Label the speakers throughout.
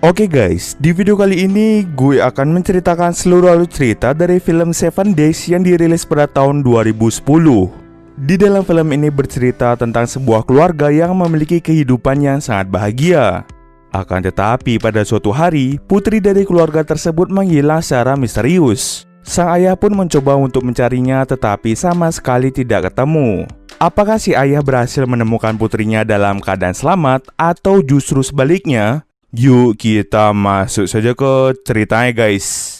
Speaker 1: Oke guys, di video kali ini gue akan menceritakan seluruh alur cerita dari film Seven Days yang dirilis pada tahun 2010. Di dalam film ini bercerita tentang sebuah keluarga yang memiliki kehidupan yang sangat bahagia. Akan tetapi pada suatu hari, putri dari keluarga tersebut menghilang secara misterius. Sang ayah pun mencoba untuk mencarinya tetapi sama sekali tidak ketemu. Apakah si ayah berhasil menemukan putrinya dalam keadaan selamat atau justru sebaliknya? Yuk kita masuk saja ke ceritanya guys.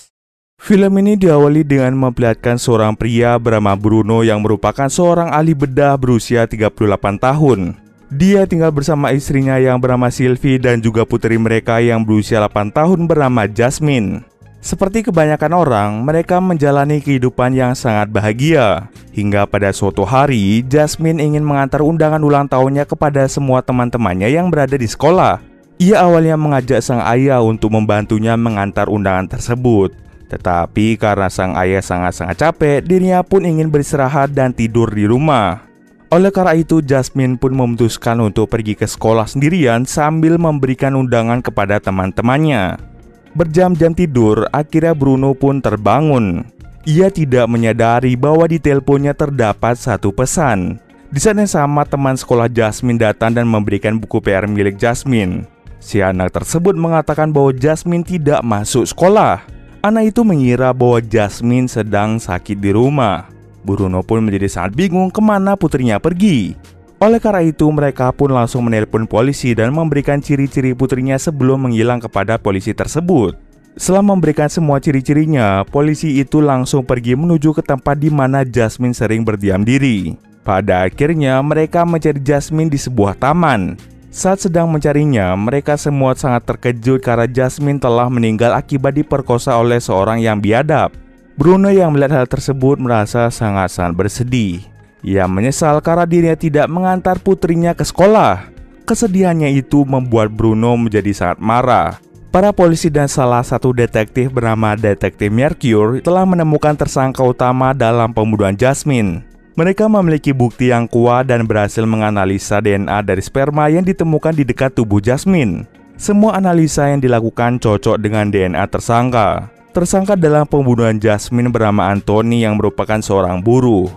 Speaker 1: Film ini diawali dengan memperlihatkan seorang pria bernama Bruno yang merupakan seorang ahli bedah berusia 38 tahun. Dia tinggal bersama istrinya yang bernama Sylvie dan juga putri mereka yang berusia 8 tahun bernama Jasmine. Seperti kebanyakan orang, mereka menjalani kehidupan yang sangat bahagia. Hingga pada suatu hari, Jasmine ingin mengantar undangan ulang tahunnya kepada semua teman-temannya yang berada di sekolah. Ia awalnya mengajak sang ayah untuk membantunya mengantar undangan tersebut. Tetapi karena sang ayah sangat-sangat capek, dirinya pun ingin beristirahat dan tidur di rumah. Oleh karena itu, Jasmine pun memutuskan untuk pergi ke sekolah sendirian sambil memberikan undangan kepada teman-temannya. Berjam-jam tidur, akhirnya Bruno pun terbangun. Ia tidak menyadari bahwa di teleponnya terdapat satu pesan. Di saat yang sama, teman sekolah Jasmine datang dan memberikan buku PR milik Jasmine. Si anak tersebut mengatakan bahwa Jasmine tidak masuk sekolah. Anak itu mengira bahwa Jasmine sedang sakit di rumah. Bruno pun menjadi sangat bingung kemana putrinya pergi. Oleh karena itu, mereka pun langsung menelpon polisi dan memberikan ciri-ciri putrinya sebelum menghilang kepada polisi tersebut. Setelah memberikan semua ciri-cirinya, polisi itu langsung pergi menuju ke tempat di mana Jasmine sering berdiam diri. Pada akhirnya, mereka mencari Jasmine di sebuah taman. Saat sedang mencarinya, mereka semua sangat terkejut karena Jasmine telah meninggal akibat diperkosa oleh seorang yang biadab. Bruno yang melihat hal tersebut merasa sangat-sangat bersedih. Ia menyesal karena dirinya tidak mengantar putrinya ke sekolah. Kesedihannya itu membuat Bruno menjadi sangat marah. Para polisi dan salah satu detektif bernama Detektif Mercure telah menemukan tersangka utama dalam pembunuhan Jasmine. Mereka memiliki bukti yang kuat dan berhasil menganalisa DNA dari sperma yang ditemukan di dekat tubuh Jasmine. Semua analisa yang dilakukan cocok dengan DNA tersangka. Tersangka dalam pembunuhan Jasmine bernama Anthony yang merupakan seorang buruh.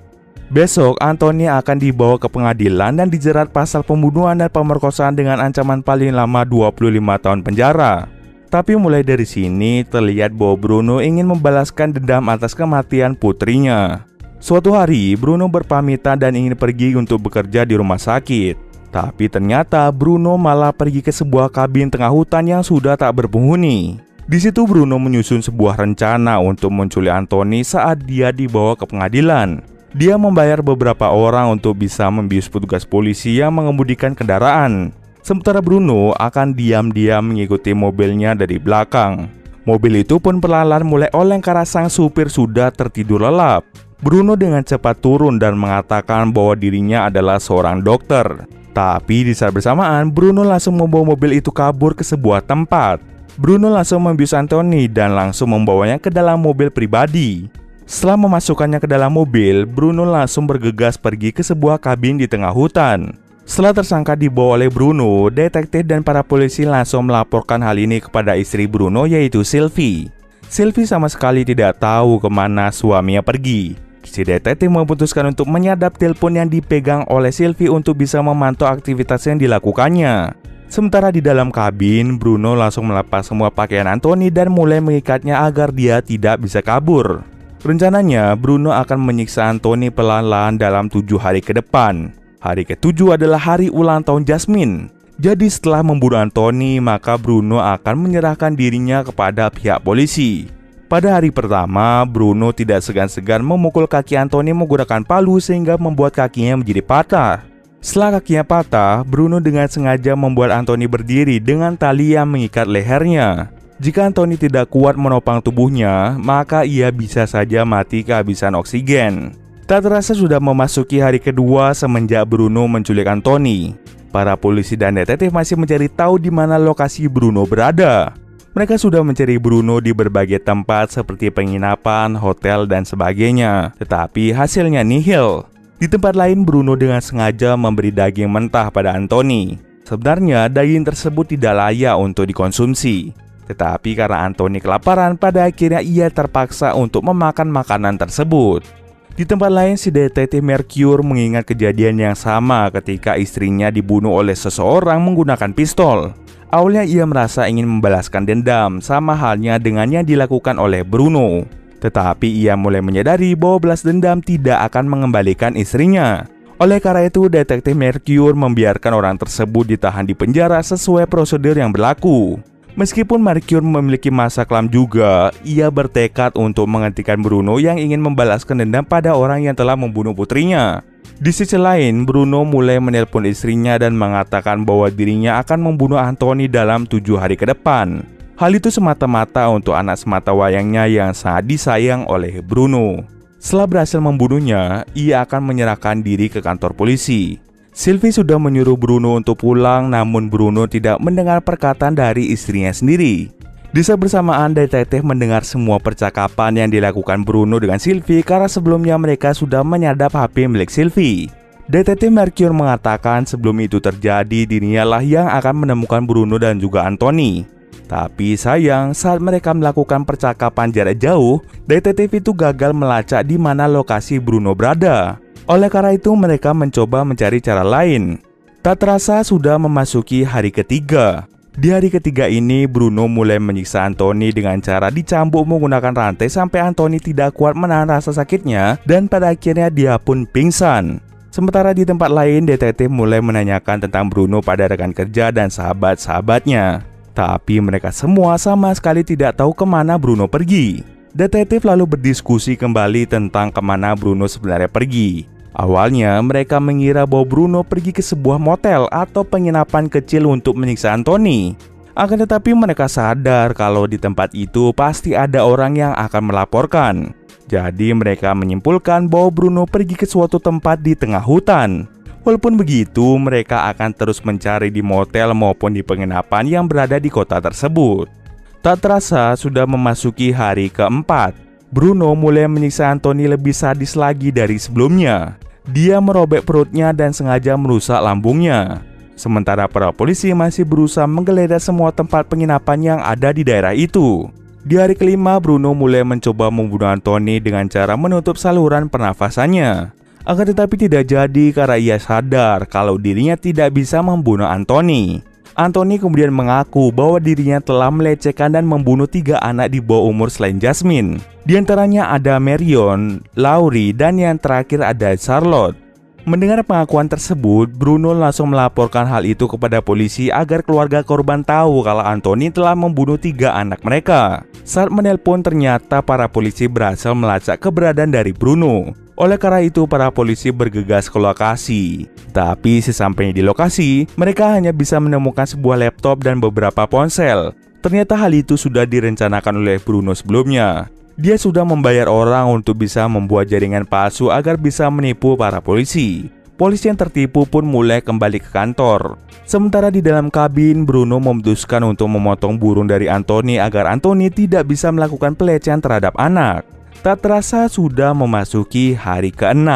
Speaker 1: Besok, Anthony akan dibawa ke pengadilan dan dijerat pasal pembunuhan dan pemerkosaan dengan ancaman paling lama 25 tahun penjara. Tapi mulai dari sini, terlihat bahwa Bruno ingin membalaskan dendam atas kematian putrinya. Suatu hari, Bruno berpamitan dan ingin pergi untuk bekerja di rumah sakit. Tapi ternyata Bruno malah pergi ke sebuah kabin tengah hutan yang sudah tak berpenghuni. Di situ Bruno menyusun sebuah rencana untuk menculik Anthony saat dia dibawa ke pengadilan. Dia membayar beberapa orang untuk bisa membius petugas polisi yang mengemudikan kendaraan. Sementara Bruno akan diam-diam mengikuti mobilnya dari belakang. Mobil itu pun perlahan mulai oleng karena sang supir sudah tertidur lelap. Bruno dengan cepat turun dan mengatakan bahwa dirinya adalah seorang dokter. Tapi di saat bersamaan, Bruno langsung membawa mobil itu kabur ke sebuah tempat. Bruno langsung membius Anthony dan langsung membawanya ke dalam mobil pribadi. Setelah memasukkannya ke dalam mobil, Bruno langsung bergegas pergi ke sebuah kabin di tengah hutan. Setelah tersangka dibawa oleh Bruno, detektif dan para polisi langsung melaporkan hal ini kepada istri Bruno yaitu Sylvie. Sylvie sama sekali tidak tahu kemana suaminya pergi. Si detektif memutuskan untuk menyadap telepon yang dipegang oleh Sylvie untuk bisa memantau aktivitas yang dilakukannya. Sementara di dalam kabin, Bruno langsung melepas semua pakaian Anthony dan mulai mengikatnya agar dia tidak bisa kabur. Rencananya, Bruno akan menyiksa Anthony pelan-pelan dalam 7 hari ke depan. Hari ke-7 adalah hari ulang tahun Jasmine. Jadi setelah membunuh Anthony, maka Bruno akan menyerahkan dirinya kepada pihak polisi. Pada hari pertama, Bruno tidak segan-segan memukul kaki Anthony menggunakan palu sehingga membuat kakinya menjadi patah. Setelah kakinya patah, Bruno dengan sengaja membuat Anthony berdiri dengan tali yang mengikat lehernya. Jika Anthony tidak kuat menopang tubuhnya, maka ia bisa saja mati kehabisan oksigen. Tak terasa sudah memasuki hari kedua semenjak Bruno menculik Anthony. Para polisi dan detektif masih mencari tahu di mana lokasi Bruno berada. Mereka sudah mencari Bruno di berbagai tempat seperti penginapan, hotel, dan sebagainya. Tetapi hasilnya nihil. Di tempat lain, Bruno dengan sengaja memberi daging mentah pada Anthony. Sebenarnya daging tersebut tidak layak untuk dikonsumsi. Tetapi karena Anthony kelaparan, pada akhirnya ia terpaksa untuk memakan makanan tersebut. Di tempat lain, si detektif Mercure mengingat kejadian yang sama ketika istrinya dibunuh oleh seseorang menggunakan pistol. Awalnya ia merasa ingin membalaskan dendam, sama halnya dengan yang dilakukan oleh Bruno. Tetapi ia mulai menyadari bahwa balas dendam tidak akan mengembalikan istrinya. Oleh karena itu, detektif Mercure membiarkan orang tersebut ditahan di penjara sesuai prosedur yang berlaku. Meskipun Mercure memiliki masa kelam juga, ia bertekad untuk menghentikan Bruno yang ingin membalaskan dendam pada orang yang telah membunuh putrinya. Di sisi lain, Bruno mulai menelpon istrinya dan mengatakan bahwa dirinya akan membunuh Anthony dalam 7 hari ke depan. Hal itu semata-mata untuk anak sematawayangnya yang sangat disayang oleh Bruno. Setelah berhasil membunuhnya, ia akan menyerahkan diri ke kantor polisi. Sylvie sudah menyuruh Bruno untuk pulang, namun Bruno tidak mendengar perkataan dari istrinya sendiri. Di saat bersamaan, detektif mendengar semua percakapan yang dilakukan Bruno dengan Sylvie karena sebelumnya mereka sudah menyadap HP milik Sylvie. Detektif Mercure mengatakan sebelum itu terjadi, dirinya lah yang akan menemukan Bruno dan juga Anthony. Tapi sayang, saat mereka melakukan percakapan jarak jauh, detektif itu gagal melacak di mana lokasi Bruno berada. Oleh karena itu, mereka mencoba mencari cara lain. Tak terasa sudah memasuki hari ketiga. Di hari ketiga ini, Bruno mulai menyiksa Anthony dengan cara dicambuk menggunakan rantai sampai Anthony tidak kuat menahan rasa sakitnya dan pada akhirnya dia pun pingsan. Sementara di tempat lain, detektif mulai menanyakan tentang Bruno pada rekan kerja dan sahabat-sahabatnya. Tapi mereka semua sama sekali tidak tahu kemana Bruno pergi. Detektif lalu berdiskusi kembali tentang kemana Bruno sebenarnya pergi. Awalnya mereka mengira bahwa Bruno pergi ke sebuah motel atau penginapan kecil untuk menyiksa Anthony. Akan tetapi mereka sadar kalau di tempat itu pasti ada orang yang akan melaporkan. Jadi mereka menyimpulkan bahwa Bruno pergi ke suatu tempat di tengah hutan. Walaupun begitu, mereka akan terus mencari di motel maupun di penginapan yang berada di kota tersebut. Tak terasa sudah memasuki hari keempat. Bruno mulai menyiksa Anthony lebih sadis lagi dari sebelumnya. Dia merobek perutnya dan sengaja merusak lambungnya. Sementara para polisi masih berusaha menggeledah semua tempat penginapan yang ada di daerah itu. Di hari kelima, Bruno mulai mencoba membunuh Anthony dengan cara menutup saluran pernafasannya. Akan tetapi tidak jadi karena ia sadar kalau dirinya tidak bisa membunuh Anthony. Anthony kemudian mengaku bahwa dirinya telah melecehkan dan membunuh 3 anak di bawah umur selain Jasmine. Di antaranya ada Marion, Laurie, dan yang terakhir ada Charlotte. Mendengar pengakuan tersebut, Bruno langsung melaporkan hal itu kepada polisi agar keluarga korban tahu kalau Anthony telah membunuh 3 anak mereka. Saat menelpon, ternyata para polisi berhasil melacak keberadaan dari Bruno. Oleh karena itu, para polisi bergegas ke lokasi. Tapi sesampainya di lokasi, mereka hanya bisa menemukan sebuah laptop dan beberapa ponsel. Ternyata hal itu sudah direncanakan oleh Bruno sebelumnya. Dia sudah membayar orang untuk bisa membuat jaringan palsu agar bisa menipu para polisi. Polisi yang tertipu pun mulai kembali ke kantor. Sementara di dalam kabin, Bruno memutuskan untuk memotong burung dari Anthony agar Anthony tidak bisa melakukan pelecehan terhadap anak. Tak terasa sudah memasuki hari ke-6.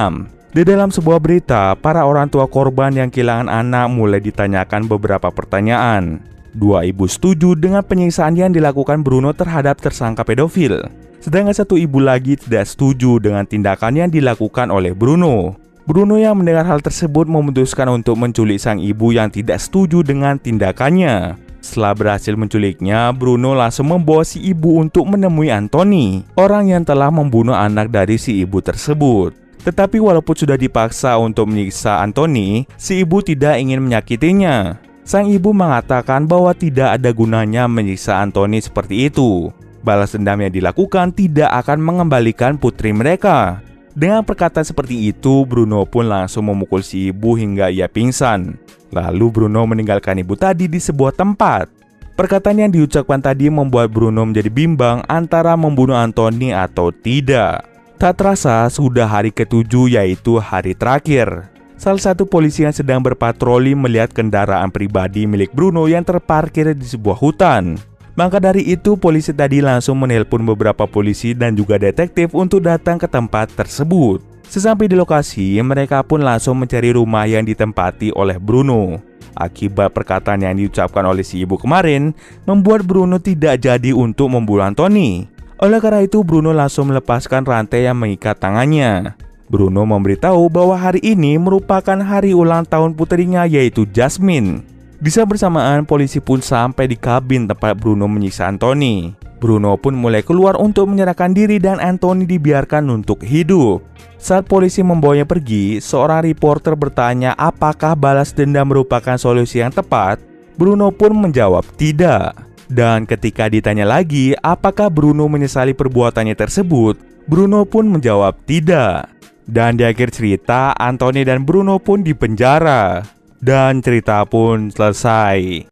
Speaker 1: Di dalam sebuah berita, para orang tua korban yang kehilangan anak mulai ditanyakan beberapa pertanyaan. 2 ibu setuju dengan penyiksaan yang dilakukan Bruno terhadap tersangka pedofil. Sedangkan 1 ibu lagi tidak setuju dengan tindakan yang dilakukan oleh Bruno. Bruno yang mendengar hal tersebut memutuskan untuk menculik sang ibu yang tidak setuju dengan tindakannya. Setelah berhasil menculiknya, Bruno langsung membawa si ibu untuk menemui Anthony, orang yang telah membunuh anak dari si ibu tersebut. Tetapi walaupun sudah dipaksa untuk menyiksa Anthony, si ibu tidak ingin menyakitinya. Sang ibu mengatakan bahwa tidak ada gunanya menyiksa Anthony seperti itu. Balas dendam yang dilakukan tidak akan mengembalikan putri mereka. Dengan perkataan seperti itu, Bruno pun langsung memukul si ibu hingga ia pingsan. Lalu Bruno meninggalkan ibu tadi di sebuah tempat. Perkataan yang diucapkan tadi membuat Bruno menjadi bimbang antara membunuh Anthony atau tidak. Tak terasa sudah hari ke-7, yaitu hari terakhir. Salah satu polisi yang sedang berpatroli melihat kendaraan pribadi milik Bruno yang terparkir di sebuah hutan. Maka dari itu, polisi tadi langsung menelpon beberapa polisi dan juga detektif untuk datang ke tempat tersebut. Sesampai di lokasi, mereka pun langsung mencari rumah yang ditempati oleh Bruno. Akibat perkataan yang diucapkan oleh si ibu kemarin, membuat Bruno tidak jadi untuk membunuh Anthony. Oleh karena itu, Bruno langsung melepaskan rantai yang mengikat tangannya. Bruno memberitahu bahwa hari ini merupakan hari ulang tahun putrinya, yaitu Jasmine. Di saat bersamaan, polisi pun sampai di kabin tempat Bruno menyiksa Anthony. Bruno pun mulai keluar untuk menyerahkan diri dan Anthony dibiarkan untuk hidup. Saat polisi membawanya pergi, seorang reporter bertanya apakah balas dendam merupakan solusi yang tepat. Bruno pun menjawab tidak. Dan ketika ditanya lagi apakah Bruno menyesali perbuatannya tersebut, Bruno pun menjawab tidak. Dan di akhir cerita, Anthony dan Bruno pun dipenjara. Dan cerita pun selesai.